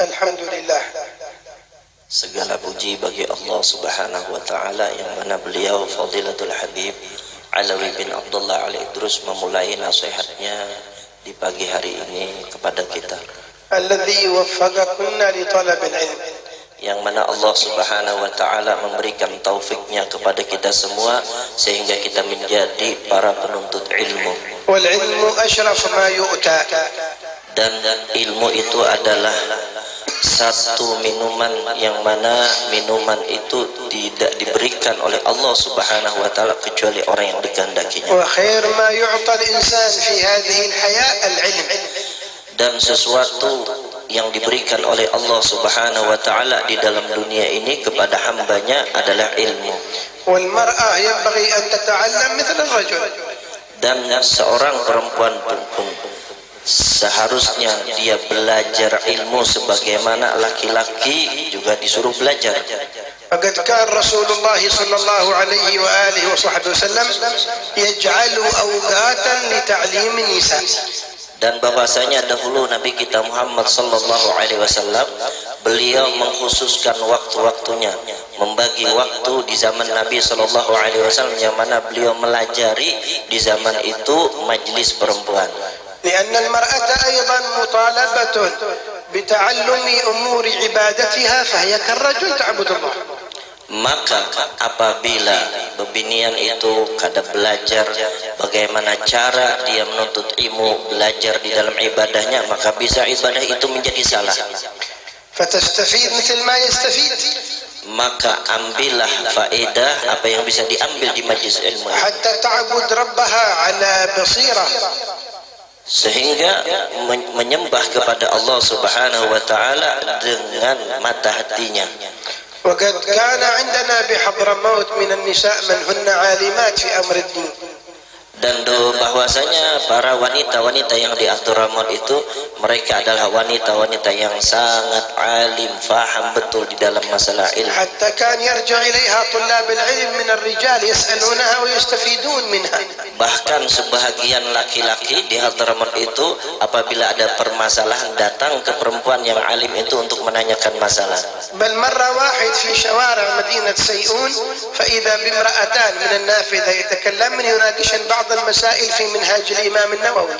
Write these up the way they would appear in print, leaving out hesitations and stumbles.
Alhamdulillah. Segala puji bagi Allah Subhanahu wa taala yang mana beliau Fadilatul Habib Alawi bin Abdullah Al Idrus memulai nasihatnya di pagi hari ini kepada kita. Alladzi waffaqakunna li talabil ilm. Yang mana Allah Subhanahu wa taala memberikan taufiknya kepada kita semua sehingga kita menjadi para penuntut ilmu. Wal ilmu asyraf ma yu'ta. Dan ilmu itu adalah satu minuman yang mana minuman itu tidak diberikan oleh Allah Subhanahu wa taala kecuali orang yang dikehendakinya. Wa khair ma yu'ta al-insan fi hadhihi al-haya al-ilm. Dan sesuatu yang diberikan oleh Allah Subhanahu wa taala di dalam dunia ini kepada hambanya adalah ilmu. Wal mar'ah yanbaghi an tata'allam mithl ar-rajul. Dan seorang perempuan pun seharusnya dia belajar ilmu sebagaimana laki-laki juga disuruh belajar. Faqad kana Rasulullah sallallahu alaihi wa alihi wa sahbihi wasallam yaj'alu awqatan li ta'lim nisa. Dan bahwasanya dahulu Nabi kita Muhammad sallallahu alaihi wasallam beliau mengkhususkan waktu-waktunya, membagi waktu di zaman Nabi sallallahu alaihi wasallam yang mana beliau melajari di zaman itu majlis perempuan. لأن المرأة أيضا مطالبة بتعلم أمور عبادتها فهي كالرجل تعبد الله. Maka apabila bebinian itu kada belajar bagaimana cara dia menuntut ilmu, belajar di dalam ibadahnya, maka bisa ibadah itu menjadi salah. فتستفيد مثل ما يستفيد. Maka ambillah faedah apa yang bisa diambil di majlis ilmu حتى تعبد ربها على بصيرة. Sehingga menyembah kepada Allah Subhanahu wa taala dengan mata hatinya. وقد كان عندنا بحضرموت من النساء من هن عالمات في أمر الدين. Dan bahwasanya para wanita-wanita yang di Hadramaut itu mereka adalah wanita-wanita yang sangat alim, faham betul di dalam masalah ilmu. حتى كان يرجع إليها طلاب العلم من الرجال يسألونها ويستفيدون منها. Bahkan sebahagian laki-laki di Hadramaut itu apabila ada permasalahan datang ke perempuan yang alim itu untuk menanyakan masalah. بل مرة واحد في شوارع مدينة سيئون فإذا بامرأتان من النافذة يتكلمن يناقشن بعض المسائل في منهاج الإمام النووي.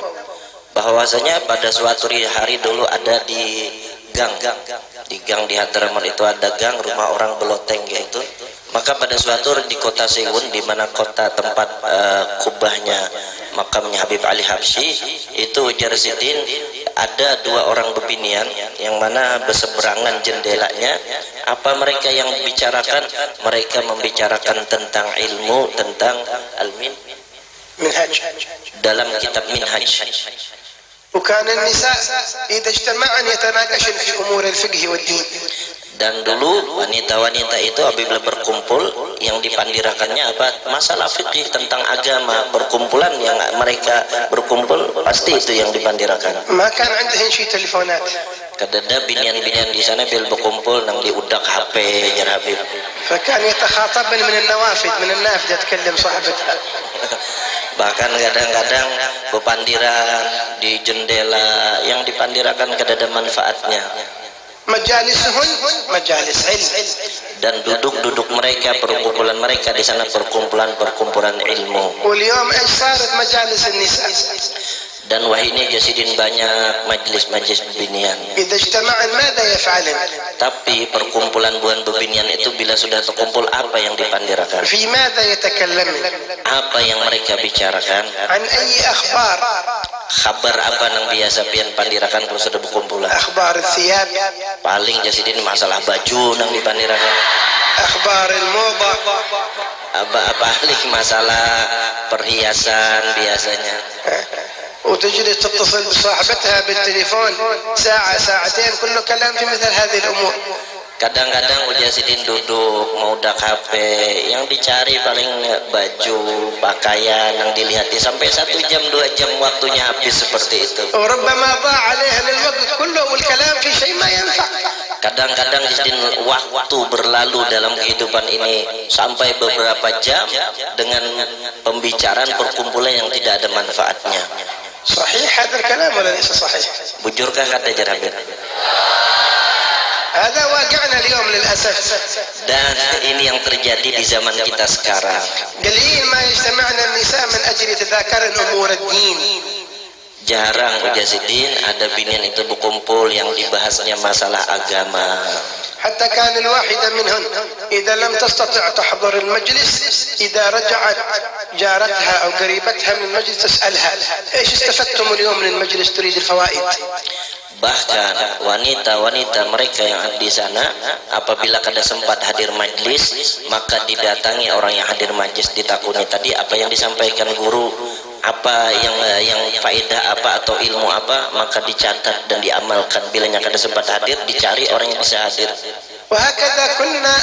Bahwasanya pada suatu hari dulu ada di gang di Hadramaut itu ada gang rumah orang beloteng yaitu. Maka pada suatu di kota Sewun di mana kota tempat kubahnya makamnya Habib Ali Habsyi itu Jarsidin, ada dua orang bebinian yang mana berseberangan jendelanya. Apa mereka yang bicarakan? Mereka membicarakan tentang ilmu, tentang منهج dalam kitab Minhaj. وكان النساء إذا اجتمعن يتناقشن في أمور الفقه والدين. Dan dulu wanita-wanita itu apabila berkumpul yang dipandirakannya apa? Masalah fikih tentang agama. Perkumpulan yang mereka berkumpul pasti itu yang dipandirakan. ما كان عندهن شي تليفونات. Kadada binian-binian di sana bil berkumpul nang diudak HP jar Habib. فكان يتخاطبن من النوافذ من النافذة تكلم صاحبتها. Bahkan kadang-kadang berpandiran di jendela yang dipandirakan kadada manfaatnya. مجالسهن مجالس علم. Dan duduk-duduk mereka, perkumpulan mereka di sana perkumpulan ilmu. واليوم ايش صارت مجالس النساء؟ Dan wahini Jasidin banyak majlis-majlis bebinian. إذا اجتمعن ماذا يفعلن؟ Tapi perkumpulan buan bebinian itu bila sudah terkumpul apa yang dipandirakan? في ماذا يتكلمن؟ Apa yang mereka bicarakan? عن أي أخبار؟ Kabar apa yang biasa pian pandirakan kalau sudah berkumpulan? أخبار الثياب. Paling Jasidin masalah baju yang dipandirakan. أخبار الموضة. Paling masalah perhiasan biasanya. وتجلس تتصل بصاحبتها بالتليفون ساعة ساعتين كله كلام في مثل هذه الأمور. Kadang-kadang Jasidin duduk mau dak HP yang dicari paling baju pakaian yang dilihati sampai 1 jam 2 jam waktunya habis seperti itu. وربما ضاع عليها الوقت كله والكلام في شيء ما ينفع. Kadang-kadang Jasidin waktu berlalu dalam kehidupan ini sampai beberapa jam dengan pembicaraan perkumpulan yang tidak ada manfaatnya. صحيح هذا الكلام ولا ليس صحيح؟ Bujurkah kata Jarabir? هذا واقعنا اليوم للأسف. Dan ini yang terjadi di zaman kita sekarang. قليل ما يجتمعنا النساء من أجل يتذاكرن أمور الدين. Jarang Ujasidin ada binian itu berkumpul yang dibahasnya masalah agama. حتى كان الواحدة منهن إذا لم تستطع تحضر المجلس إذا رجعت جارتها أو قريبتها من المجلس تسألها إيش استفدتم اليوم من المجلس تريد الفوائد. Bahkan wanita-wanita mereka yang ada di sana apabila kada sempat hadir majlis, maka didatangi orang yang hadir majlis, ditakuni tadi apa yang disampaikan guru, apa yang faedah apa atau ilmu apa, maka dicatat dan diamalkan. Bilanya kada sempat hadir, dicari orang yang bisa hadir. وهكذا كنا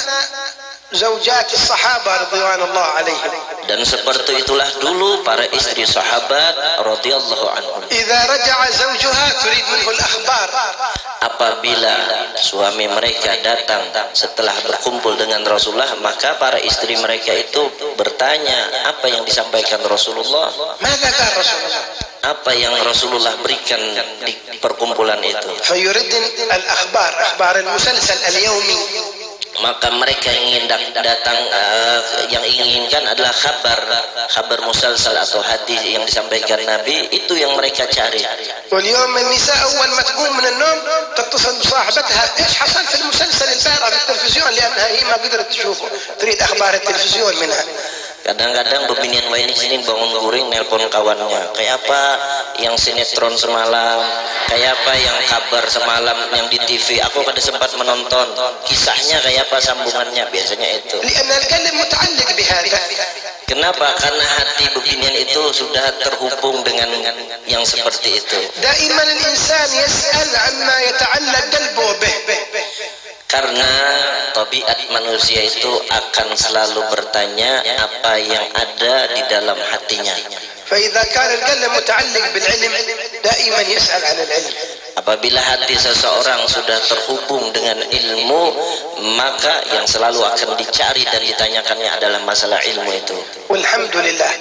زوجات الصحابة رضوان الله عليهم. Dan seperti itulah dulu para istri sahabat radhiyallahu anhum. إذا رجع زوجها تريد منه الأخبار. Apabila suami mereka datang setelah berkumpul dengan Rasulullah, maka para istri mereka itu bertanya apa yang disampaikan Rasulullah, ماذا قال رسول الله؟ apa yang Rasulullah berikan di perkumpulan itu. فيردن الأخبار أخبار المسلسل اليومي. Maka mereka yang ingin datang yang inginkan adalah kabar musalsal atau hadis yang disampaikan Nabi, itu yang mereka cari. واليوم النساء أول ما تقوم من النوم تتصل بصاحبتها إيش حصل في المسلسل البارح في التلفزيون لأنها هي ما قدرت تشوفه تريد أخبار التلفزيون منها. Kadang-kadang bebinian wae ini sini bangun guring nelpon kawannya, kayak apa yang sinetron semalam, kayak apa yang kabar semalam yang di TV, aku kada sempat menonton kisahnya, kayak apa sambungannya, biasanya itu. Kenapa? Karena hati bebinian itu sudah terhubung dengan yang seperti itu. Karena tabiat manusia itu akan selalu bertanya apa yang ada di dalam hatinya. Apabila hati seseorang sudah terhubung dengan ilmu, maka yang selalu akan dicari dan ditanyakannya adalah masalah ilmu itu. Walhamdulillah,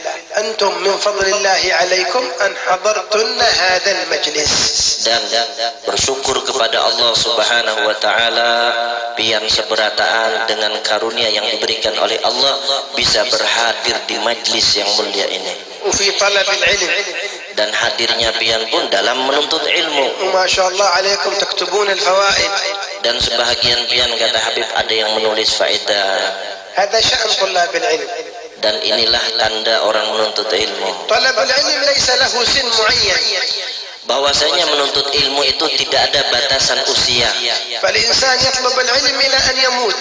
antum min fadlillahi alaikum an hadartunna hadzal majlis. Dan bersyukur kepada Allah Subhanahu wa taala pian seberataan dengan karunia yang diberikan oleh Allah bisa berhadir di majlis yang mulia ini. Fi talabil ilm, dan hadirnya pian pun dalam menuntut ilmu. Masyaallah alaikum taktubun al-fawaid. Dan sebahagian pian kata Habib ada yang menulis faedah. Hada sya'n thulab al-ilm. Dan inilah tanda orang menuntut ilmu. Talabul ilm laysa lahu sin muayyan. Bahwasanya menuntut ilmu itu tidak ada batasan usia. Fal-insan yatlub al-ilm ila an yamut.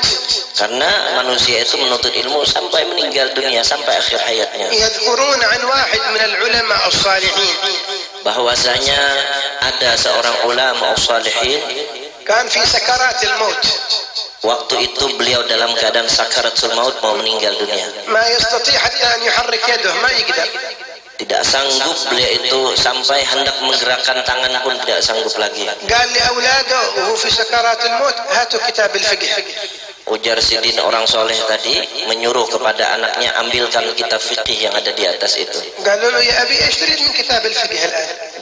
Karena manusia itu menuntut ilmu sampai meninggal dunia, sampai akhir hayatnya. Yadhkurun an wahid min al-ulama as-salihin. Bahwasanya ada seorang ulama as-salihin kan fi sakaratil maut. Waktu itu beliau dalam keadaan sakaratul maut, mau meninggal dunia. Ma yastati' hatta an yuharrik yaduhu, ma yaqdar. Tidak sanggup beliau itu sampai hendak menggerakkan tangan pun tidak sanggup lagi. Qal li auladihi wa huwa fi sakaratil maut hatu kitab al-fiqh. Ujar Sidin orang soleh tadi menyuruh kepada anaknya, ambilkan kitab fikih yang ada di atas itu.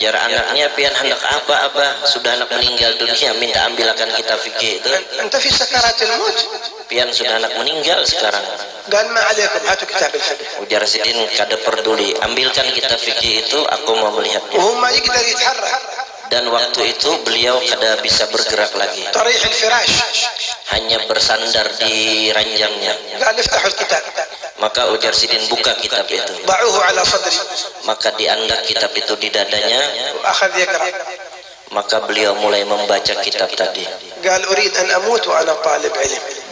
Jar anaknya, pian hendak apa abah, sudah anak meninggal dunia minta ambilkan kitab fikih itu. Pian sudah anak meninggal sekarang. Ujar Sidin kada peduli, ambilkan kitab fikih itu, aku mau melihatnya. Dan waktu itu beliau kada bisa bergerak lagi, hanya bersandar di ranjangnya. Maka ujar Sidin, buka kitab itu. Maka diandak kitab itu di dadanya. Maka beliau mulai membaca kitab tadi.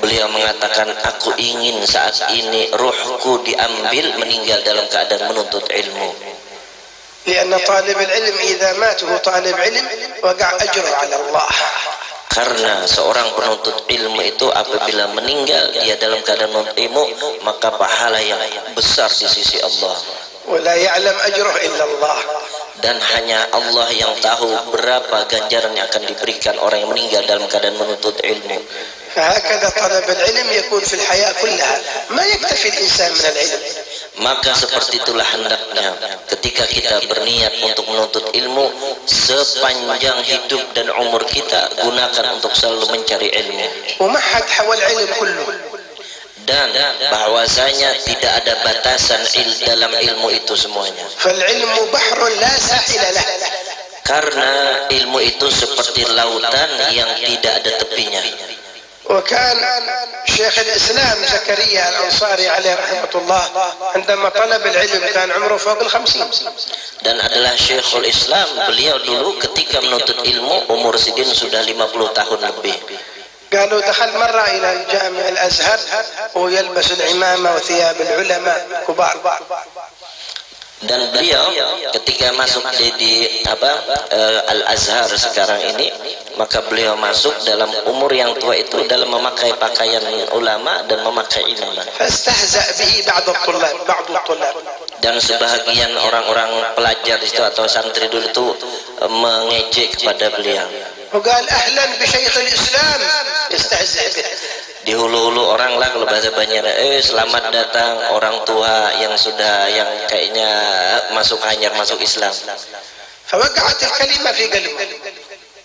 Beliau mengatakan, aku ingin saat ini ruhku diambil meninggal dalam keadaan menuntut ilmu. لأن طالب العلم إذا مات وهو طالب علم وقع أجره على الله. Karena seorang penuntut ilmu itu apabila meninggal dia dalam keadaan menuntut ilmu, maka pahala yang besar di sisi Allah. ولا يعلم أجره إلا الله. Dan hanya Allah yang tahu berapa ganjaran yang akan diberikan orang yang meninggal dalam keadaan menuntut ilmu. فهكذا طلب العلم يكون في الحياة كلها ما يكتفي الإنسان من العلم. Maka seperti itulah hendaknya ketika kita berniat untuk menuntut ilmu, sepanjang hidup dan umur kita gunakan untuk selalu mencari ilmu. ومحد حول العلم كله. Dan bahwasanya tidak ada batasan dalam ilmu itu semuanya. فالعلم بحر لا ساحل له. Karena ilmu itu seperti lautan yang tidak ada tepinya. وكان شيخ الإسلام زكريا الأنصاري عليه رحمة الله عندما طلب العلم كان عمره فوق 50. Dan adalah Syekhul Islam, beliau dulu ketika menuntut ilmu umur sidin sudah 50 tahun lebih. قالوا دخل مرة إلى الجامع الأزهر ويلبس العمامة وثياب العلماء كبار. Dan beliau ketika masuk di Al-Azhar sekarang ini, maka beliau masuk dalam umur yang tua itu dalam memakai pakaian ulama dan memakai imamah. فاستهزأ به بعض الطلاب. Dan sebahagian orang-orang pelajar itu atau santri dulu itu mengejek kepada beliau. وقال أهلا بشيخ الإسلام يستهزئ به. Dihulu-hulu orang lah kalau bahasa Banjar, selamat datang orang tua yang kayaknya masuk hanyar masuk Islam. فوقعت الكلمة في قلبه.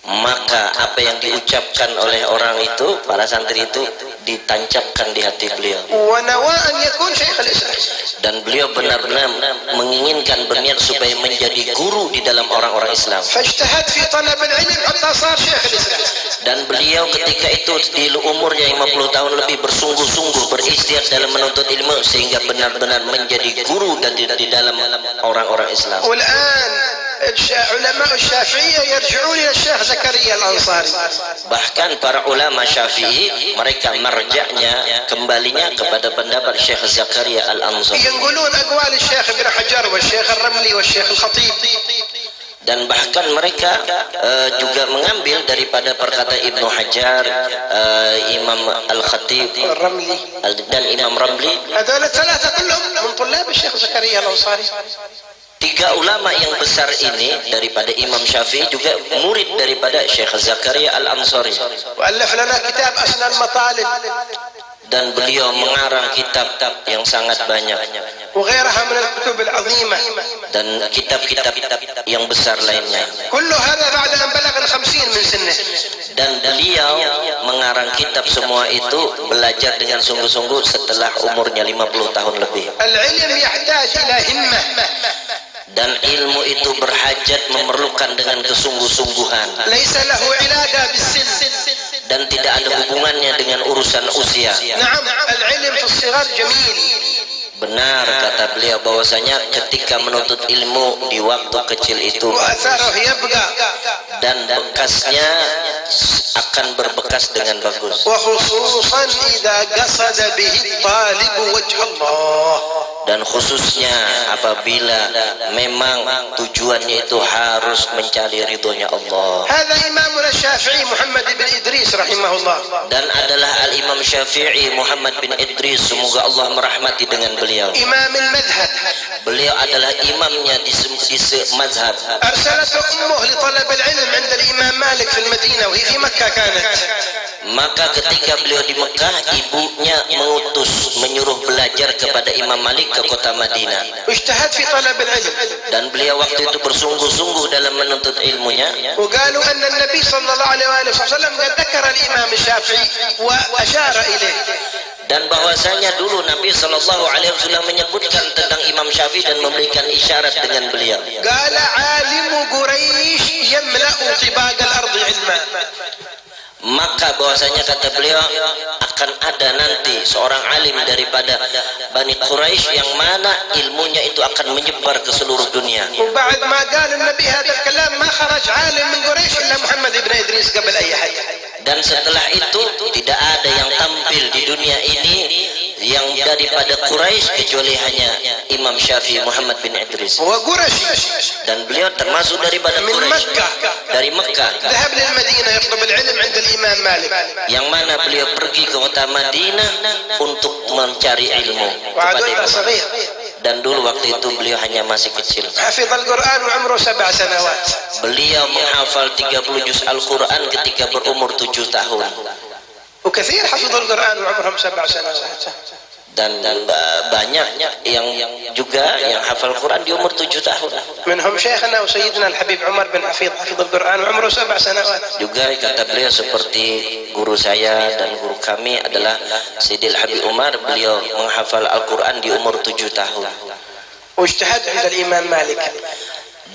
Maka apa yang diucapkan oleh orang itu, para santri itu, ditancapkan di hati beliau. ونوى أن يكون شيخ الإسلام. Dan beliau benar-benar menginginkan berniat supaya menjadi guru di dalam orang-orang Islam. فاجتهد في طلب العلم حتى صار شيخ الإسلام. Dan beliau ketika itu di umurnya 50 tahun lebih bersungguh-sungguh berikhtiar dalam menuntut ilmu sehingga benar-benar menjadi guru dan di dalam orang-orang Islam. والآن علماء الشافعية يرجعون إلى الشيخ زكريا الأنصاري. Bahkan para ulama Syafi'i mereka marja'nya kembalinya kepada pendapat Syekh Zakaria Al-Ansari. ينقلون أقوال الشيخ ابن حجر والشيخ الرملي والشيخ الخطيب. Dan bahkan mereka juga mengambil daripada perkataan Ibnu Hajar, Imam Al-Khatib dan Imam Ramli. هذول الثلاثة كلهم من طلاب الشيخ زكريا الأنصاري. Tiga ulama yang besar ini daripada Imam Syafi'i juga murid daripada Syekh Zakaria Al-Ansari. وألف لنا كتاب أسنى المطالب. Dan beliau mengarang kitab yang sangat banyak. وغيرها من الكتب العظيمة. Dan kitab-kitab yang besar lainnya. كل هذا بعد أن بلغ 50 من سنه. Dan beliau mengarang kitab semua itu belajar dengan sungguh-sungguh setelah umurnya 50 tahun lebih. العلم يحتاج إلى همة. Dan ilmu itu berhajat memerlukan dengan kesungguh-sungguhan. ليس له علاقة بالسن. Dan tidak ada hubungannya dengan urusan usia. نعم العلم في الصغر جميل. Benar kata beliau bahwasanya ketika menuntut ilmu di waktu kecil itu وأثره يبقى. dan bekasnya akan berbekas dengan bagus. وخصوصا إذا قصد به الطالب وجه الله. Dan khususnya apabila memang tujuannya itu harus mencari ridhonya Allah. هذا إمامنا الشافعي محمد بن إدريس رحمه الله. Dan adalah Al-Imam Syafi'i Muhammad bin Idris, semoga Allah merahmati dengan beliau. إمام المذهب. Beliau adalah imamnya di mazhab. أرسلته أمه لطلب العلم عند الإمام مالك في المدينة وهي في مكة كانت. Maka ketika beliau di Mekah, ibunya menyuruh belajar kepada Imam Malik ke kota Madinah. واجتهد في طلب العلم. Dan beliau waktu itu bersungguh-sungguh dalam menuntut ilmunya. وقالوا أن النبي صلى الله عليه وسلم قد ذكر الإمام الشافعي وأشار إليه. Dan bahwasanya dulu Nabi Shallallahu Alaihi Wasallam menyebutkan tentang Imam Syafi'i dan memberikan isyarat dengan beliau. قال عالم قريش يملأ طباق الأرض علما. Maka bahwasanya kata beliau akan ada nanti seorang alim daripada Bani Quraisy yang mana ilmunya itu akan menyebar ke seluruh dunia. وبعد ما قال النبي هذا الكلام ما خرج عالم من قريش إلا محمد بن إدريس قبل أي حد. Dan setelah itu tidak ada yang tampil di dunia ini yang daripada Quraisy kecuali hanya Imam Syafi'i Muhammad bin Idris. وقرشي. Dan beliau termasuk daripada من Quraisy مكة. dari Mekah. ذهب للمدينة يطلب العلم عند الإمام مالك. Yang mana beliau pergi ke kota Madinah untuk mencari ilmu kepada Imam Malik. Dan dulu waktu itu beliau hanya masih kecil. حفظ القرآن وعمره 7 سنوات. Beliau menghafal 30 juz Al-Quran ketika berumur 7 tahun. وكثير حفظوا القرآن وعمرهم 7 سنوات. dan banyak yang juga yang hafal Quran di umur 7 tahun. منهم شيخنا وسيدنا الحبيب عمر بن حفيظ حفظ القرآن وعمره 7 سنوات. Juga kata beliau seperti guru saya dan guru kami adalah Sayyidil Habib Umar, beliau menghafal Al-Quran di umur 7 tahun. واجتهد عند الإمام مالك.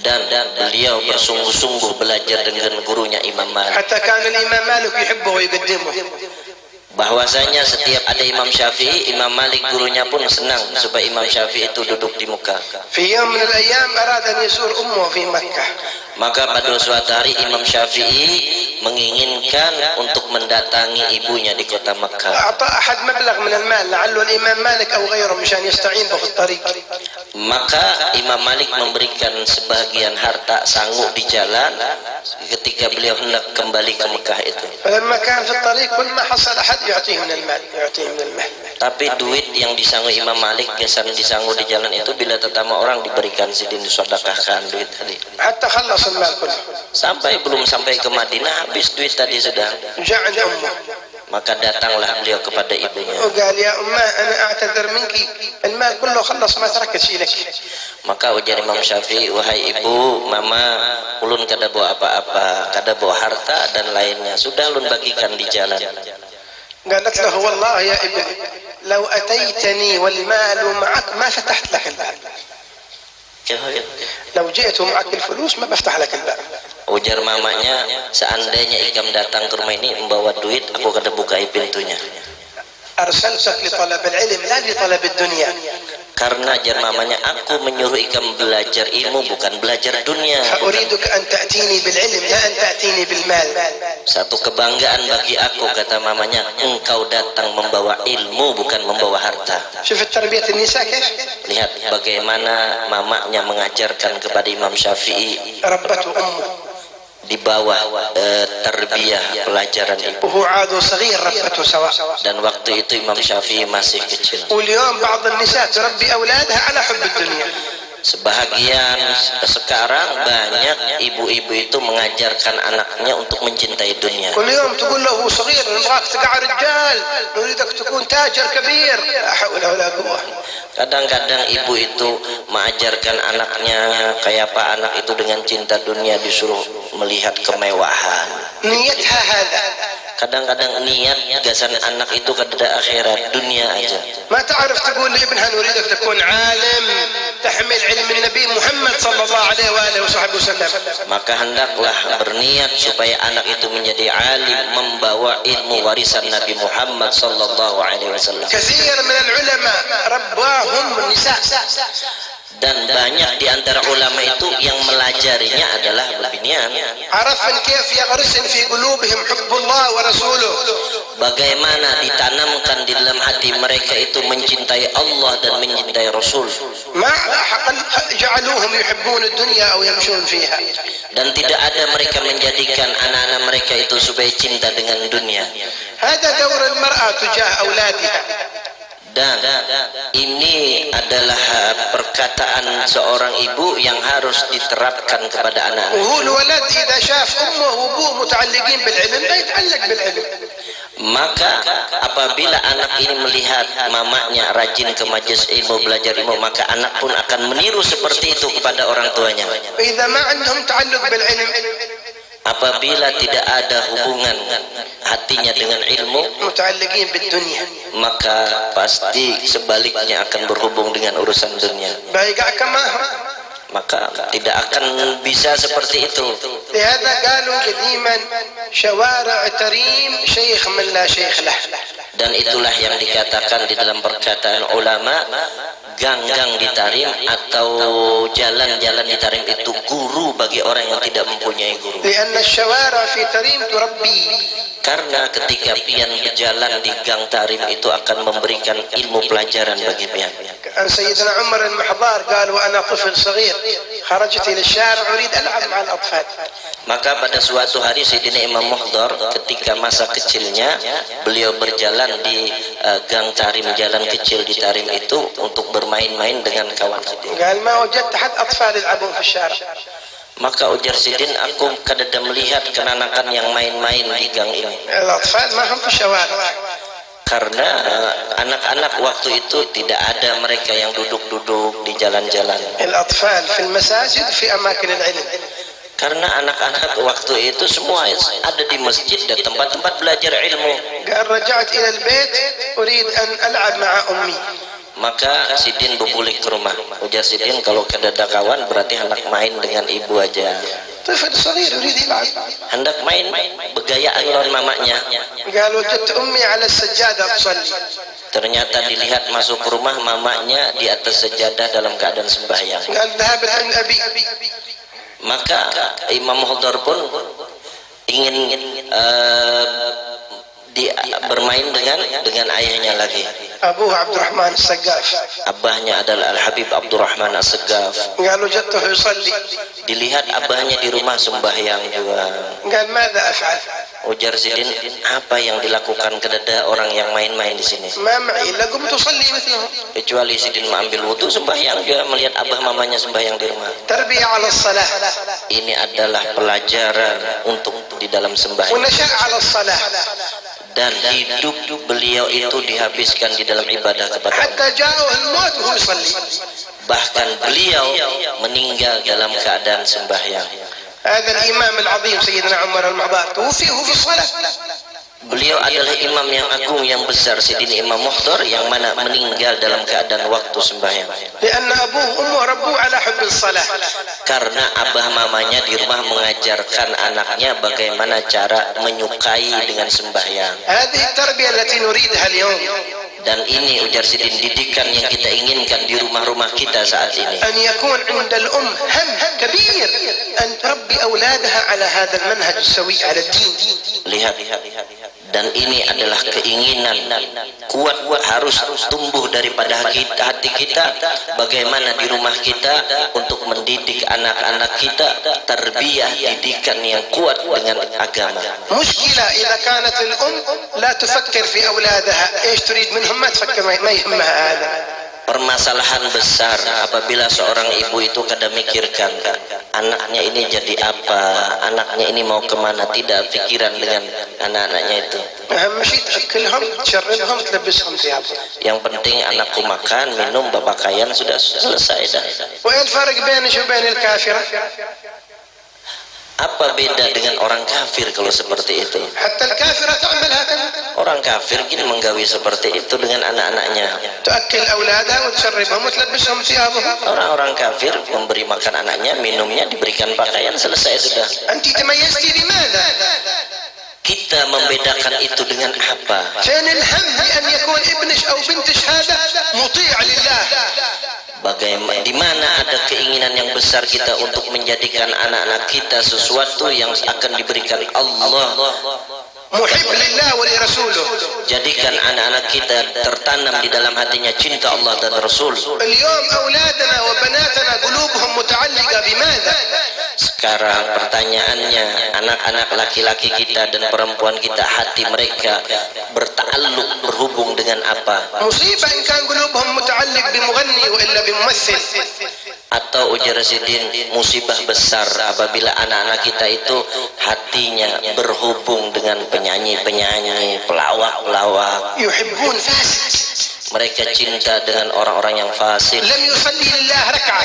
Dan beliau bersungguh-sungguh belajar dengan gurunya Imam Malik. حتى كان الإمام مالك يحبه ويقدمه. Bahwasanya setiap ada Imam Syafi'i, Imam Malik gurunya pun senang supaya Imam Syafi'i itu duduk di muka. في يوم من الأيام أراد أن يزور أمه في مكة. Maka pada suatu hari Imam Syafi'i menginginkan untuk mendatangi ibunya di kota Makkah. أعطى أحد مبلغ من المال لعله الإمام مالك أو غيره مشان يستعين به في الطريق. Maka Imam Malik memberikan sebagian harta sanggup di jalan ketika beliau hendak kembali ke Mekah itu. فلما كان في الطريق كل ما حصل أحد يعطيه من المال يعطيه من المال. Tapi duit yang disanggup Imam Malik biasanya disanggup di jalan itu bila tetama orang diberikan sidin disedekahkan duit tadi. حتى خلص المال كله. Belum sampai ke Madinah habis duit tadi sudah. جاء عند أمه. Maka datanglah beliau kepada ibunya. وقال يا أمه أنا أعتذر منك المال كله خلص ما تركت شيء لك. Maka ujar Imam Syafi'i, wahai ibu, mama ulun kada bawa apa-apa, kada bawa harta dan lainnya, sudah ulun bagikan di jalan. قالت له والله يا ابني لو أتيتني والمال معك ما فتحت لك الباب. لو جئت معك الفلوس ما بفتح لك الباب. Ujar mamanya, seandainya ikam datang ke rumah ini membawa duit, aku kada bukai pintunya. أرسلتك لطلب العلم لا لطلب الدنيا. Karena ajar mamanya, aku menyuruh ikam belajar ilmu bukan belajar dunia. أريدك أن تأتيني بالعلم لا أن تأتيني بالمال. Satu kebanggaan bagi aku, kata mamanya, engkau datang membawa ilmu bukan membawa harta. شوف التربية النساء كيف. Lihat bagaimana mamanya mengajarkan kepada Imam Syafi'i ربته أمه. di bawah tarbiyah pelajaran ibu. وهو عاد صغير ربته سواء. Dan waktu itu Imam Syafi'i masih kecil. واليوم بعض النساء تربي أولادها على حب الدنيا. Sebahagian sekarang banyak ibu-ibu itu mengajarkan anaknya untuk mencintai dunia. كل يوم تقول له هو صغير نبغاك تقع رجال نريدك تكون تاجر كبير لا حول ولا قوة. Kadang-kadang ibu itu mengajarkan anaknya kayak apa, anak itu dengan cinta dunia disuruh melihat kemewahan. نيتها هذا. Kadang-kadang niat gasan anak itu kepada akhirat, dunia aja. ما تعرف تقول لابنها نريدك تكون عالم تحمل علم النبي محمد صلى الله عليه وآله وصحبه وسلم. Maka hendaklah berniat supaya anak itu menjadi alim, membawa ilmu warisan Nabi Muhammad sallallahu alaihi wasallam. كثير من العلماء رباهم النساء. Dan banyak di antara ulama itu yang melajarinya adalah beginian. عرفن كيف يغرسن في قلوبهم حب الله ورسوله. Bagaimana ditanamkan di dalam hati mereka itu mencintai Allah dan mencintai Rasul. ما جعلوهم يحبون الدنيا أو يمشون فيها. Dan tidak ada mereka menjadikan anak-anak mereka itu supaya cinta dengan dunia. هذا دور المرأة تجاه أولادها. Dan ini adalah perkataan seorang ibu yang harus diterapkan kepada anak. وهو الولد إذا شاف أمه وأبوه متعلقين بالعلم لا يتعلق بالعلم. Maka apabila anak ini melihat mamanya rajin ke majelis ilmu, belajar ilmu, maka anak pun akan meniru seperti itu kepada orang tuanya. وإذا ما عندهم تعلق بالعلم Apabila tidak ada hubungan hatinya dengan ilmu, متعلقين بالدنيا. maka pasti sebaliknya akan berhubung dengan urusan dunia. بايقعك معهم. Maka tidak akan bisa seperti itu. لهذا قالوا قديما شوارع تريم شيخ من لا شيخ له. Dan itulah yang dikatakan di dalam perkataan ulama, gang-gang di Tarim atau jalan-jalan di Tarim itu guru bagi orang yang tidak mempunyai guru. لأن الشوارع في تريم تربي. Karena ketika pian berjalan di gang Tarim itu akan memberikan ilmu pelajaran bagi pian. عن سيدنا عمر المحضار قال وأنا طفل صغير خرجت إلى الشارع أريد ألعب مع الأطفال. Maka pada suatu hari Sayyidina Imam Muhdar ketika masa kecilnya beliau berjalan di gang Tarim, jalan kecil di Tarim itu untuk bermain-main dengan kawan Sidin. قال ما وجدت أحد أطفال يلعبون في الشارع. Maka ujar Sidin, aku kadang melihat kenanakan yang main-main di gang ini. الأطفال ما هم في الشوارع. karena anak-anak waktu itu tidak ada mereka yang duduk-duduk di jalan-jalan. الأطفال في المساجد في أماكن العلم. Karena anak-anak waktu itu semua ada di masjid dan tempat-tempat belajar ilmu. قال رجعت إلى البيت أريد أن ألعب مع أمي. Maka Sidin berbulik ke rumah. Ujar Sidin, kalau ada kawan berarti hendak main dengan ibu aja. طفل صغير يريد يلعب. Hendak main begayaan lawan mamanya. قال وجدت أمي على السجادة تصلي. Ternyata dilihat masuk ke rumah mamanya di atas sejadah dalam keadaan sembahyang. قال ذهبت عند أبي. Maka Imam Muhdar pun ingin bermain dengan ayahnya lagi. أبوه عبد الرحمن السقاف. Abahnya adalah Al-Habib Abdurrahman As-Segaf. قال وجدته يصلي. Dilihat abahnya di rumah sembahyang juga. قال ماذا أفعل؟ Ujar Sidin, apa yang dilakukan kepada orang yang main-main di sini? ما معي إلا قمت أصلي مثلهم. Kecuali Sidin mengambil wudu sembahyang juga melihat abah mamanya sembahyang di rumah. تربية على الصلاة. Ini adalah pelajaran untuk di dalam sembahyang. ونشأ على الصلاة. Dan hidup beliau itu dihabiskan di dalam ibadah kepada Allah. حتى جاءه الموت وهو يصلي. Bahkan beliau meninggal dalam keadaan sembahyang. هذا الإمام العظيم سيدنا عمر المعبار توفي وهو في الصلاة. Beliau adalah imam yang agung yang besar, Sayyidina Imam Muhdar, yang mana meninggal dalam keadaan waktu sembahyang. لأن أبوه وأمه ربوه على حب الصلاة. Karena abah mamanya di rumah mengajarkan anaknya bagaimana cara menyukai dengan sembahyang. هذه التربية التي نريدها اليوم. Dan ini, ujar Sidin, didikan yang kita inginkan di rumah-rumah kita saat ini. أن يكون عند الأم هم كبير أن تربي أولادها على هذا المنهج السوي على الدين. Lihat, dan ini adalah keinginan kuat harus tumbuh daripada hati kita, bagaimana di rumah kita untuk mendidik anak-anak kita tarbiyah, didikan yang kuat dengan agama. مشكلة إذا كانت الأم لا تفكر في أولادها إيش تريد منهم، ما تفكر، ما يهمها هذا. Permasalahan besar apabila seorang ibu itu kadang mikirkan anaknya ini jadi apa, anaknya ini mau kemana, tidak pikiran dengan anak-anaknya itu. أهم شيء تأكلهم تشربهم تلبسهم ثياب. Yang penting anakku makan, minum, berpakaian, sudah selesai dah. وإيه الفرق بينك وبين الكافرة؟ Apa beda dengan orang kafir kalau seperti itu? حتى الكافرة تعمل هكذا. Orang kafir gini menggawi seperti itu dengan anak-anaknya. تأكل أولادها وتشربهم وتلبسهم ثيابهم. Orang-orang kafir memberi makan anaknya, minumnya, diberikan pakaian, selesai sudah. أنت تميزتي بماذا؟ Kita membedakan itu dengan apa? كان الهم بأن يكون ابنك أو بنتك هذا مطيع لله. Bagaimana, di mana ada keinginan yang besar kita untuk menjadikan anak-anak kita sesuatu yang akan diberikan Allah. محب لله ولرسوله. Jadikan anak-anak kita tertanam di dalam hatinya cinta Allah dan Rasul. اليوم أولادنا وبناتنا قلوبهم متعلقة بماذا؟ Sekarang pertanyaannya, anak-anak laki-laki kita dan perempuan kita, hati mereka berhubung dengan apa? مصيبة إن كان قلوبهم متعلق بمغني وإلا بممثل. Atau ujar Sidin, musibah besar apabila anak-anak kita itu hatinya berhubung dengan penyanyi-penyanyi, pelawak-pelawak. يحبون فاسد. Mereka cinta dengan orang-orang yang fasik. لم يصلي لله ركعة.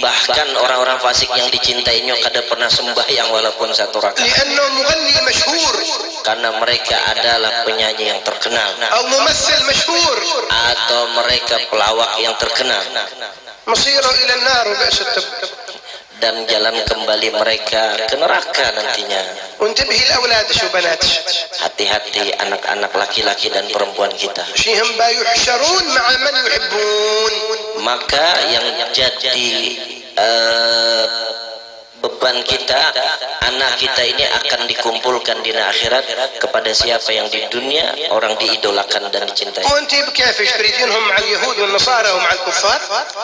Bahkan orang-orang fasik yang dicintainya kada pernah sembahyang walaupun satu rakaat. لأنه مغني مشهور. Karena mereka adalah penyanyi yang terkenal. أو ممثل مشهور. Atau mereka pelawak yang terkenal. مصيره إلى النار وبئس التب. Dan jalan kembali mereka ke neraka nantinya. وانتبهي لأولادك وبناتك. Hati-hati anak-anak laki-laki dan perempuan kita. شيهم با يحشرون مع من يحبون. Maka yang jadi beban kita, anak kita ini akan dikumpulkan di akhirat kepada siapa yang di dunia orang diidolakan dan dicintai. وانت كيف تريدينهم مع اليهود والنصارى ومع الكفار؟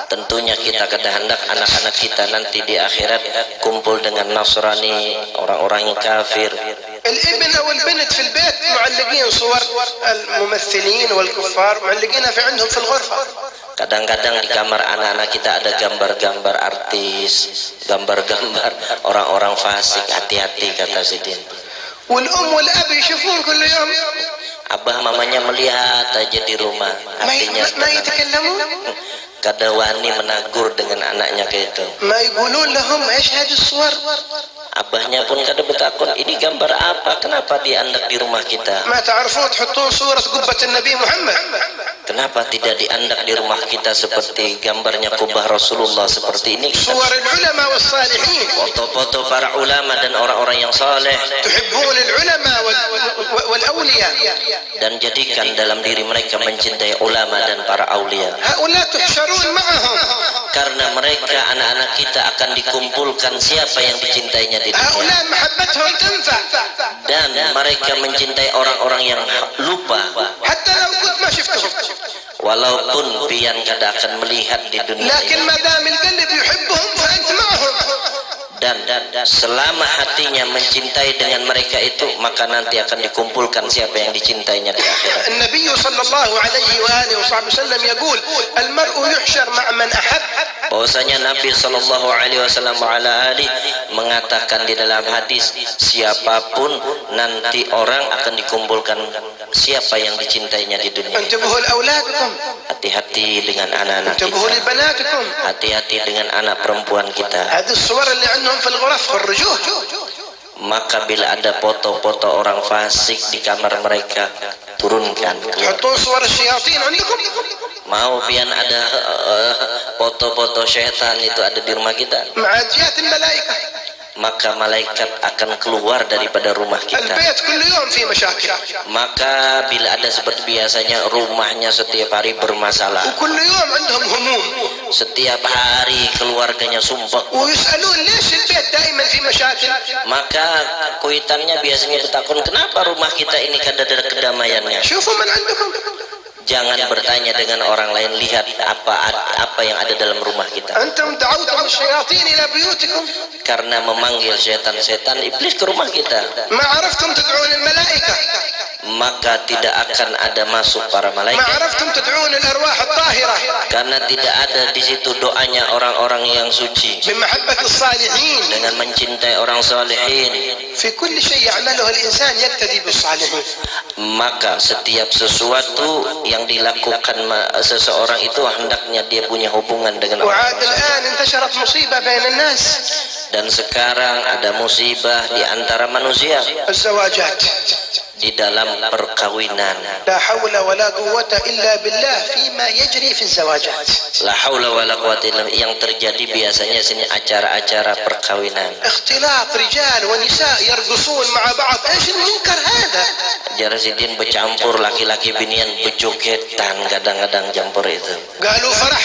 Tentunya kita kehendak anak-anak kita nanti di akhirat kumpul dengan Nasrani, orang-orang yang kafir. الابن او البنت في البيت معلقين صور الممثلين والكفار، معلقينها في عندهم في الغرفة. Kadang-kadang di kamar anak-anak kita ada gambar-gambar artis, gambar-gambar orang-orang fasik. Hati-hati, kata Sidin. والام والاب يشوفون كل يوم. Abah mamanya melihat aja di rumah, hatinya ما يتكلمون kada wani menagur dengan anaknya kayak itu. ما يقولون لهم ايش هذه الصور Abahnya pun kada bertakun, ini gambar apa? Kenapa diandak di rumah kita? ما تعرفون تحطون صورة قبة النبي محمد Kenapa tidak diandak di rumah kita seperti gambarnya kubah Rasulullah seperti ini? صور العلماء والصالحين Foto-foto para ulama dan orang-orang yang saleh, تحبون العلماء والأولياء dan jadikan dalam diri mereka mencintai ulama dan para aulia. هؤلاء تحشرون معهم Karena mereka anak-anak kita akan dikumpulkan siapa yang dicintainya di dunia. هؤلاء محبتهم تنفع Dan mereka mencintai orang-orang yang lupa. حتى لو كنت ما شفتهم Walaupun pian kada akan melihat di dunia لكن ini. ما دام القلب يحبهم فأنت معهم Dan selama hatinya mencintai dengan mereka itu, maka nanti akan dikumpulkan siapa yang dicintainya di akhirat. النبي صلى الله عليه وآله وصحبه وسلم يقول المرء يحشر مع من أحب Bahwasanya Nabi Shallallahu Alaihi Wasallam mengatakan di dalam hadis, siapapun nanti orang akan dikumpulkan siapa yang dicintainya di dunia. انتبهوا لأولادكم Hati-hati dengan anak-anak انتبهوا kita. لبناتكم Hati-hati dengan anak perempuan kita. هذه الصور اللي عندهم في الغرف خرجوه Maka bila ada foto-foto orang fasik di kamar mereka, turunkan. تحطون صور الشياطين عندكم Mau pian ada foto-foto syaitan itu ada di rumah kita, مع جهات الملائكة maka malaikat akan keluar daripada rumah kita. البيت كل يوم في مشاكل Maka bila ada seperti biasanya rumahnya setiap hari bermasalah, وكل يوم عندهم هموم setiap hari keluarganya sumpah, ويسألون ليش البيت دائما في مشاكل maka kuitannya biasanya bertakun, kenapa rumah kita ini kada ada kedamaiannya. شوفوا من عندكم Jangan bertanya dengan orang lain, lihat apa yang ada dalam rumah kita. أنتم دعوتم الشياطين إلى بيوتكم Karena memanggil setan-setan iblis ke rumah kita, ما عرفتم تدعون الملائكة maka tidak akan ada masuk para ما malaikat. عرفتم تدعون الأرواح الطاهرة Karena tidak ada di situ doanya orang-orang yang suci بمحبة الصالحين dengan mencintai orang salihin. في كل شيء يعمله الإنسان يقتدي بالصالحين Maka setiap sesuatu yang dilakukan seseorang itu hendaknya dia punya hubungan dengan وعاد orang. الآن انتشرت مصيبة بين الناس Dan sekarang ada musibah di antara manusia الزواجات di dalam perkawinan. لا حول ولا قوة إلا بالله فيما يجري في الزواجات La haula wala quwata illa billah. Yang terjadi biasanya sini acara-acara perkawinan. اختلاط رجال ونساء يرقصون مع بعض ايش المنكر هذا Jarasidin bercampur, laki-laki binian berjogetan, kadang-kadang campur itu. قالوا فرح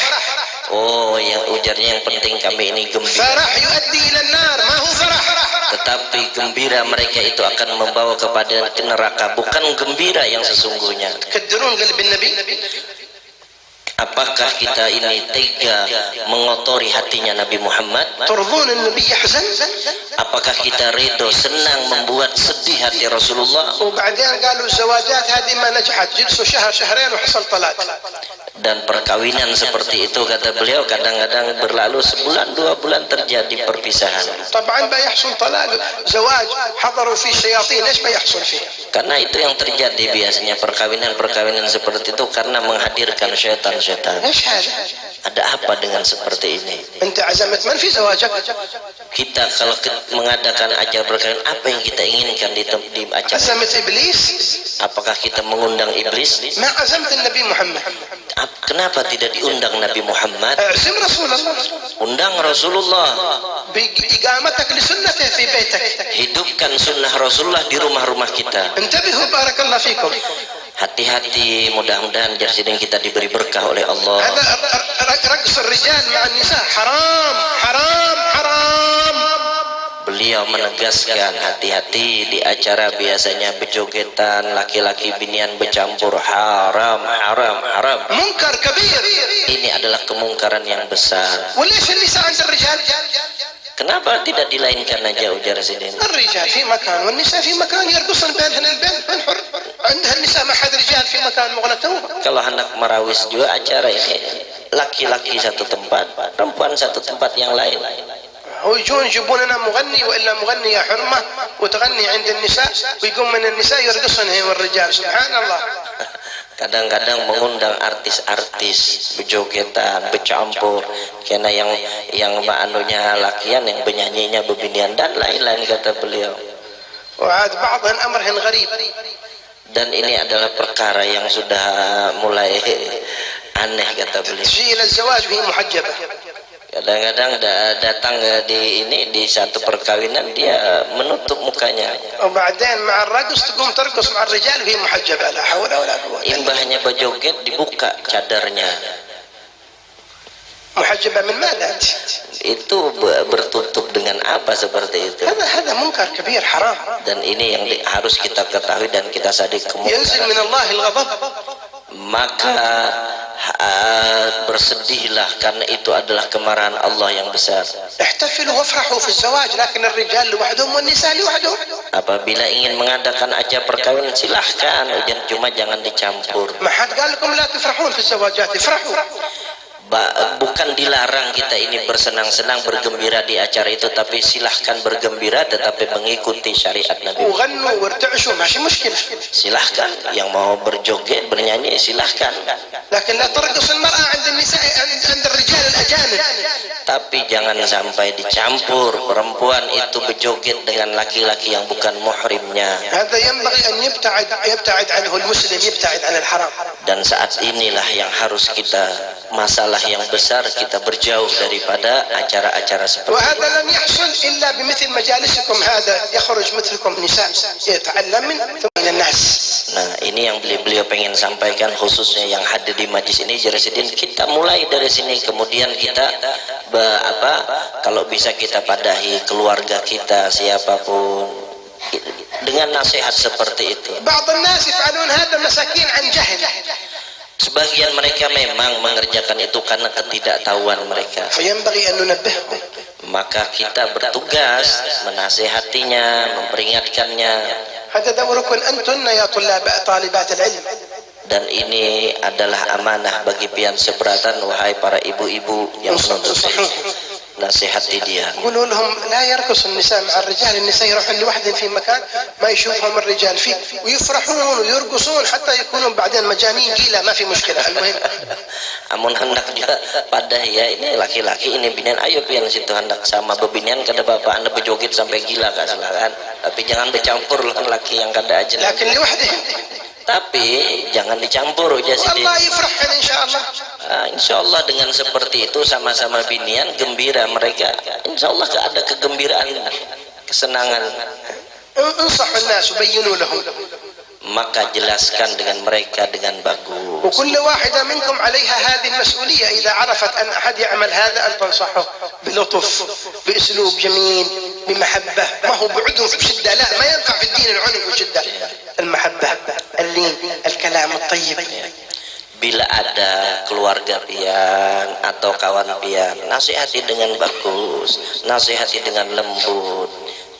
Oh, yang ujarnya yang penting kami ini gembira. فرح يؤدي إلى النار ما هو فرح Tetapi gembira mereka itu akan membawa kepada neraka, bukan gembira yang sesungguhnya. تكدرون قلب النبي Apakah kita ini tega mengotori hatinya Nabi Muhammad? ترضون النبي يحزن Apakah kita ridho, senang membuat sedih hati Rasulullah? وبعدين قالوا الزواجات هذه ما نجحت جلسوا شهر شهرين وحصل طلاق Dan perkawinan seperti itu, kata beliau, kadang-kadang berlalu sebulan, 2 bulan terjadi perpisahan. طبعا بيحصل طلاق زواج حضروا فيه الشياطين ليش ما يحصل فيه Karena itu yang terjadi biasanya perkawinan-perkawinan seperti itu karena menghadirkan setan-setan. ايش هذا Ada apa dengan seperti ini? انت عزمت من في زواجك Kita kalau mengadakan acara perkawinan, apa yang kita inginkan di acara? عزمت ابليس Apakah kita mengundang iblis? ما عزمت النبي محمد Kenapa tidak diundang Nabi Muhammad? اعزم رسول الله Undang Rasulullah. بإقامتك لسنته في بيتك Hidupkan sunnah Rasulullah di rumah-rumah kita. انتبهوا بارك الله فيكم Hati-hati, mudah-mudahan jasadnya kita diberi berkah oleh Allah. هذا رقص الرجال مع النساء حرام حرام حرام Beliau menegaskan, hati-hati di acara biasanya berjogetan, laki-laki binian bercampur, haram, haram, haram. منكر كبير Ini adalah kemungkaran yang besar. وليش النساء عند الرجال Kenapa tidak dilainkan aja, ujar Sidin? الرجال في مكان والنساء في مكان يرقصن بينهن البين من حر عندها النساء ما حد رجال في مكان مغنتهم Kalau anak marawis juga acara ini, laki-laki satu tempat, perempuan satu tempat yang lain. هو يجيبون لنا مغني والا مغنيه حرمه وتغني عند النساء ويقوم من النساء يرقصن هي والرجال. سبحان الله. Kadang-kadang mengundang artis-artis bejogetan, bercampur, karena yang anunya lakian, yang penyanyinya bebinian dan lain-lain, kata beliau. وعاد بعضهن امرهن غريب. Dan ini adalah perkara yang sudah mulai aneh, kata beliau. تجي الى الزواج وهي محجبه. Kadang-kadang datang di satu perkawinan dia menutup mukanya. وبعدين مع الرقص تقوم ترقص مع الرجال وهي محجبه. لا حول ولا قوه. Imbahnya berjoget dibuka cadarnya. محجبه من ماذا؟ Itu bertutup dengan apa seperti itu? هذا منكر كبير حرام. Dan ini yang harus kita ketahui dan kita sadari kemudian. ينزل من الله الغضب. Maka bersedihlah karena itu adalah kemarahan Allah yang besar. احتفلوا وافرحوا في الزواج لكن الرجال لوحدهم والنساء لوحدهم. Apabila ingin mengadakan acara perkawinan silahkan, cuma jangan dicampur. ما حد قال لكم لا تفرحون في الزواجات. افرحوا. Bukan dilarang kita ini bersenang-senang bergembira di acara itu, tapi silahkan bergembira tetapi mengikuti syariat Nabi. وغنوا وارتعشوا ماشي مشكله. Silahkan yang mau berjoget bernyanyi silahkan. لكن لا ترقص المرأة عند النساء عند الرجال الأجانب. Tapi jangan sampai dicampur perempuan itu berjoget dengan laki-laki yang bukan muhrimnya. هذا ينبغي أن يبتعد عنه المسلم يبتعد عن الحرام. Dan saat inilah yang harus kita masalah yang besar, kita berjauh daripada acara-acara seperti itu. وهذا لم يحصل إلا بمثل مجالسكم هذا يخرج مثلكم نساء يتعلم من الناس. Nah, ini yang beliau pengen sampaikan khususnya yang hadir di majlis ini. Jeresidin, kita mulai dari sini, kemudian kita kalau bisa kita padahi keluarga kita siapapun dengan nasihat seperti itu. بعض الناس يفعلون هذا مساكين عن جهل. Sebagian mereka memang mengerjakan itu karena ketidaktahuan mereka. فينبغي أن ننبههم. Maka kita bertugas menasihatinya, memperingatkannya. هذا دوركم أنتن يا طالبات العلم. Dan ini adalah amanah bagi pian seberatan, wahai para ibu-ibu yang menuntut ilmu. Nasihati dia. قولوا لهم لا يرقص النساء مع الرجال. النساء يروحون لوحدهم في مكان ما يشوفهم الرجال فيه ويفرحون ويرقصون حتى يكونوا بعدين مجانين gila. ما في مشكلة. المهم. Amun hendak juga pada ya ini laki-laki ini binian, ayo pian situ hendak sama bebinian kada bapak anda berjoget sampai gila kak silakan, tapi jangan bercampur dengan laki yang kada aja. لكن لوحدهم. Tapi jangan dicampur aja sih. والله يفرحن إن شاء الله. Insya Allah dengan seperti itu sama-sama binian gembira mereka. Insya Allah ada kegembiraan, kesenangan. انصحوا الناس وبينوا لهم. Maka jelaskan dengan mereka dengan bagus. وكل واحدة منكم عليها هذه المسؤولية. إذا عرفت أن أحد يعمل هذا أن تنصحه بلطف بأسلوب جميل بمحبة. ما هو بعدهم بشدة. لا، ما ينفع في الدين العنف والشدة. المحبة اللين الكلام الطيب. Bila ada keluarga pian atau kawan pian, nasihati dengan bagus, nasihati dengan lembut,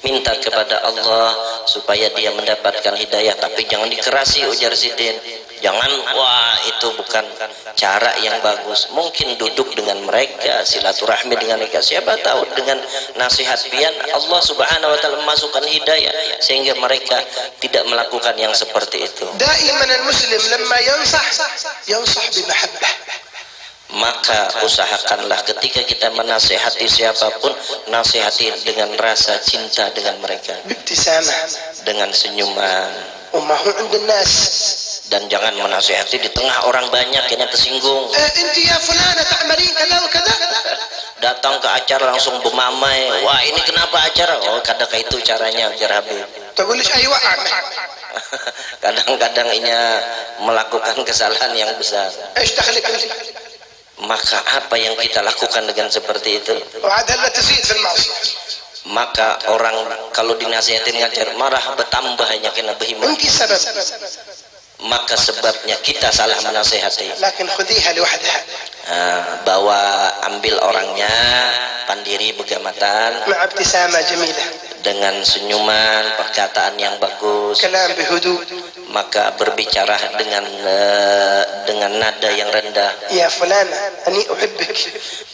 minta kepada Allah supaya dia mendapatkan hidayah, tapi jangan dikerasi, ujar Sidin. Jangan, wah itu bukan cara yang bagus. Mungkin duduk dengan mereka, silaturahmi dengan mereka, siapa tahu dengan nasihat pian Allah subhanahu wa ta'ala memasukkan hidayah sehingga mereka tidak melakukan yang seperti itu. دائما المسلم لما ينصح بمحبة. Maka usahakanlah ketika kita menasihati siapapun, nasihati dengan rasa cinta dengan mereka, بابتسامة. dengan senyuman. وما هو عند الناس. Dan jangan menasihati di tengah orang banyak yang tersinggung. أنت يا فلانة تعملين كذا وكذا. Datang ke acara langsung bermamai, wah ini kenapa acara? Oh kadang itu caranya ajar Habib. تقول ليش أيوة أعمل. Kadang-kadang ini melakukan kesalahan yang besar. إيش دخلك أنت. Maka apa yang kita lakukan dengan seperti itu? وعاد هلا تزيد في المعصية. Maka orang kalau dinasihatin ngajar marah bertambah hanya kena berhimat. أنت السبب. Maka sebabnya kita salah menasihati. لكن خذيها لوحدها. Bawa ambil orangnya pandiri begamatan مع ابتسامة جميلة. dengan senyuman, perkataan yang bagus. كلام بهدوء. maka berbicara dengan nada yang rendah. Ya fulana, ani uhibbik.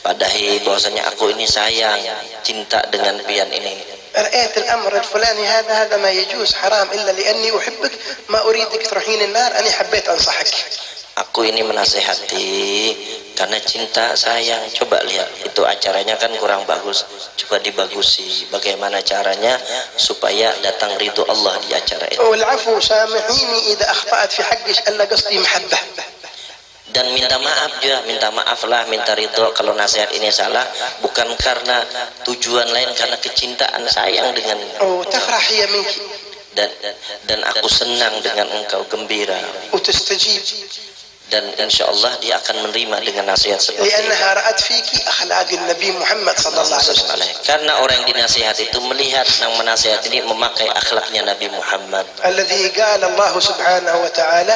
Padahal bahwasanya aku ini sayang, cinta dengan pian ini. رأيت الأمر الفلاني هذا ما يجوز حرام إلا لأني أحبك ما أريدك تروحين النار أنا حبيت أنصحك. Aku ini menasehati karena cinta sayang. Coba lihat itu acaranya kan kurang bagus, coba dibagusi bagaimana caranya supaya datang ridho Allah di acara itu. والعفو سامحيني إذا أخطأت في حقك ألا قصدي محبة. Dan minta maaf juga, minta maaflah, minta ridho kalau nasihat ini salah, bukan karena tujuan lain, karena kecintaan sayang dengan وتفرح هي منك. Dan aku senang dengan engkau, gembira. وتستجيب. Dan insya Allah dia akan menerima dengan nasihat seperti itu. لأنها رأت فيك أخلاق النبي محمد صلى الله عليه وسلم. Karena orang yang dinasihat itu melihat yang menasihat ini memakai akhlaknya Nabi Muhammad. الذي قال الله سبحانه وتعالى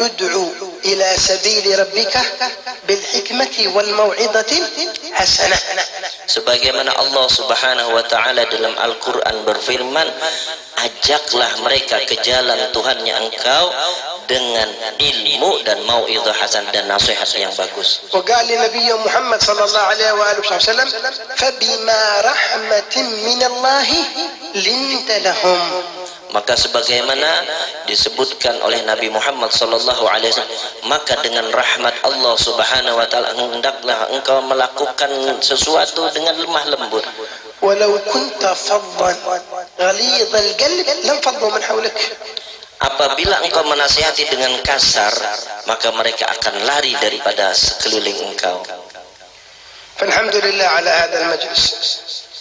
ادعو إلى سبيل ربك بالحكمة والموعظة الحسنة. Sebagaimana Allah Subhanahu wa taala dalam Al-Qur'an berfirman, ajaklah mereka ke jalan Tuhannya engkau dengan ilmu dan mau'izah hasan dan nasihat yang bagus. وقال لنبي محمد صلى الله عليه وآله وسلم فبما رحمة من الله لنت لهم. Maka sebagaimana disebutkan oleh Nabi Muhammad sallallahu alaihi wasallam, maka dengan rahmat Allah Subhanahu wa taala hendaklah engkau melakukan sesuatu dengan lemah lembut. ولو كنت فظا غليظ القلب لانفضوا من حولك. Apabila engkau menasihati dengan kasar, maka mereka akan lari daripada sekeliling engkau. فالحمد لله على هذا المجلس.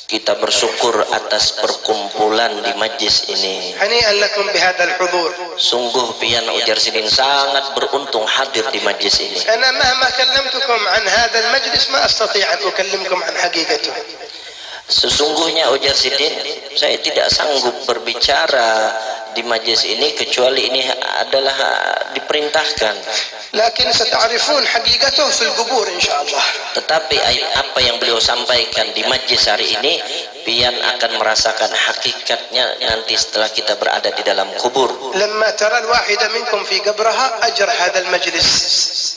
Kita bersyukur atas perkumpulan di majlis ini. هنيئا لكم بهذا الحضور. Sungguh pian Ujar Sidin sangat beruntung hadir di majlis ini. أنا مهما كلمتكم عن هذا المجلس ما أستطيع أن أكلمكم عن حقيقته. Sesungguhnya Ujar Sidin, saya tidak sanggup berbicara di majlis ini kecuali ini adalah diperintahkan. لكن ستعرفون حقيقته في القبور إن شاء الله. Tetapi apa yang beliau sampaikan di majlis hari ini, pian akan merasakan hakikatnya nanti setelah kita berada di dalam kubur. لما ترى الواحدة منكم في قبرها أجر هذا المجلس.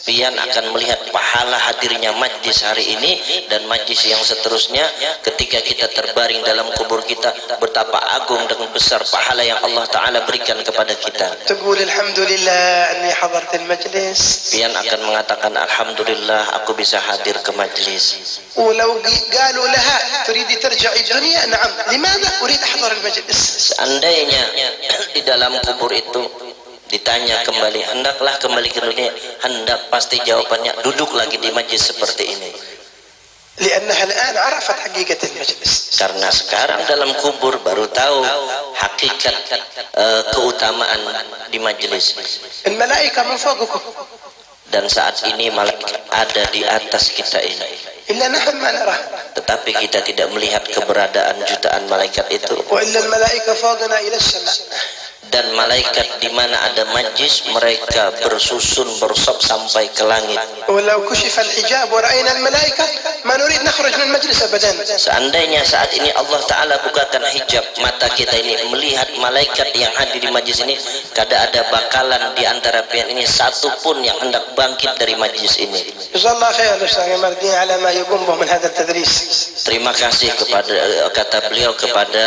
Pian akan melihat pahala hadirnya majlis hari ini dan majlis yang seterusnya ketika kita terbaring dalam kubur kita, betapa agung dan besar pahala yang Allah Ta'ala berikan kepada kita. تقول الحمد لله أني حضرت المجلس. Pian akan mengatakan alhamdulillah aku bisa hadir ke majlis. ولو قالوا لها تريدي ترجعي الدنيا نعم لماذا أريد أحضر المجلس. Seandainya di dalam kubur itu ditanya kembali, hendaklah kembali ke dunia, hendak pasti jawabannya duduk lagi di majlis seperti ini. لأنها الآن عرفت حقيقة المجلس. Karena sekarang dalam kubur baru tahu hakikat keutamaan di majlis. الملائكة من فوقكم. Dan saat ini malaikat ada di atas kita ini. إلا نحن ما نراه. Tetapi kita tidak melihat keberadaan jutaan malaikat itu. وإلا الملائكة فوقنا إلى السماء. Dan malaikat di mana ada majlis mereka bersusun bersop sampai ke langit. ولو كشف الحجاب ورأينا الملائكة ما نريد نخرج من المجلس أبدا. Seandainya saat ini Allah Ta'ala bukakan hijab mata kita ini melihat malaikat yang hadir di majlis ini, kada ada bakalan di antara pian ini satu pun yang hendak bangkit dari majlis ini. جزاه الله خير الأستاذ مردين على ما يقوم به من هذا التدريس. Terima kasih kepada kata beliau kepada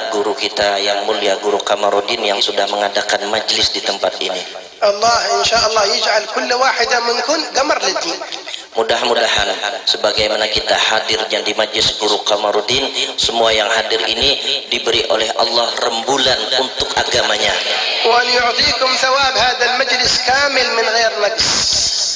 guru kita yang mulia Guru Kamarudin yang sudah mengadakan majlis di tempat ini. الله إن شاء الله يجعل كل واحدة منكم قمر للدين. Mudah-mudahan sebagaimana kita hadirnya di majlis Guru Kamarudin, semua yang hadir ini diberi oleh Allah rembulan untuk agamanya. وأن يعطيكم ثواب هذا المجلس كامل من غير نقص.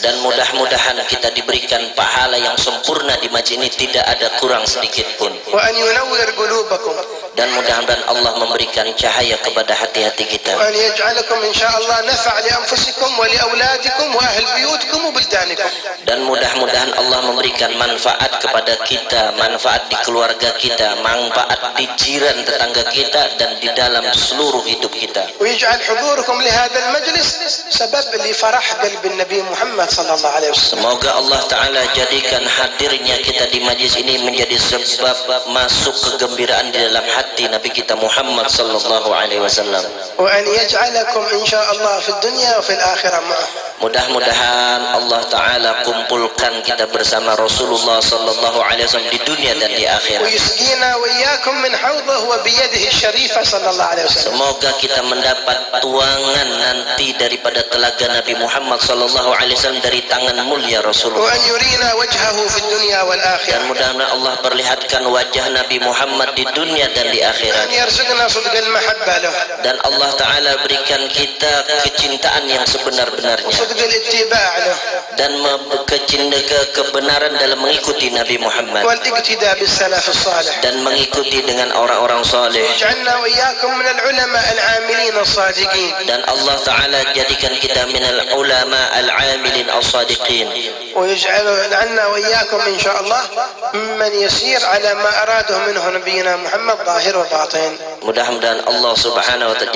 Dan mudah-mudahan kita diberikan pahala yang sempurna di majlis ini, tidak ada kurang sedikit pun. وأن ينور قلوبكم. Dan mudah-mudahan Allah memberikan cahaya kepada hati-hati kita. وأن يجعلكم إن شاء الله نفع لأنفسكم ولأولادكم وأهل بيوتكم وبلدانكم. Dan mudah-mudahan Allah memberikan manfaat kepada kita, manfaat di keluarga kita, manfaat di jiran tetangga kita, dan di dalam seluruh hidup kita. ويجعل حضوركم لهذا المجلس سبب لفرح قلب النبي محمد صلى الله عليه وسلم. Semoga Allah Ta'ala jadikan hadirnya kita di majlis ini menjadi sebab masuk kegembiraan di dalam hati hati Nabi kita Muhammad sallallahu alaihi wasallam. وأن يجعلكم إن شاء الله في الدنيا وفي الآخرة معه. Mudah-mudahan Allah Ta'ala kumpulkan kita bersama Rasulullah sallallahu alaihi wasallam di dunia dan di akhirat. ويسقينا وإياكم من حوضه وبيده الشريفة صلى الله عليه وسلم. Semoga kita mendapat tuangan nanti daripada telaga Nabi Muhammad sallallahu alaihi wasallam dari tangan mulia Rasulullah. وأن يرينا وجهه في الدنيا Dan والآخرة. mudah-mudahan Allah perlihatkan wajah Nabi Muhammad di dunia dan di akhirat. وأن يرزقنا صدق المحبة له. Dan Allah Ta'ala berikan kita kecintaan yang sebenar-benarnya. صدق الاتباع له. Dan kebenaran dalam mengikuti Nabi Muhammad. والاقتداء بالسلف الصالح. Dan mengikuti dengan orang-orang saleh. واجعلنا وإياكم من العلماء العاملين الصادقين. Dan Allah Ta'ala jadikan kita minal ulama al-amilin as-sadiqin. ويجعلنا وإياكم إن شاء الله ممن يسير على ما أراده منه نبينا محمد ظاهر وباطن. Mudah-mudahan Allah Subhanahu wa ta'ala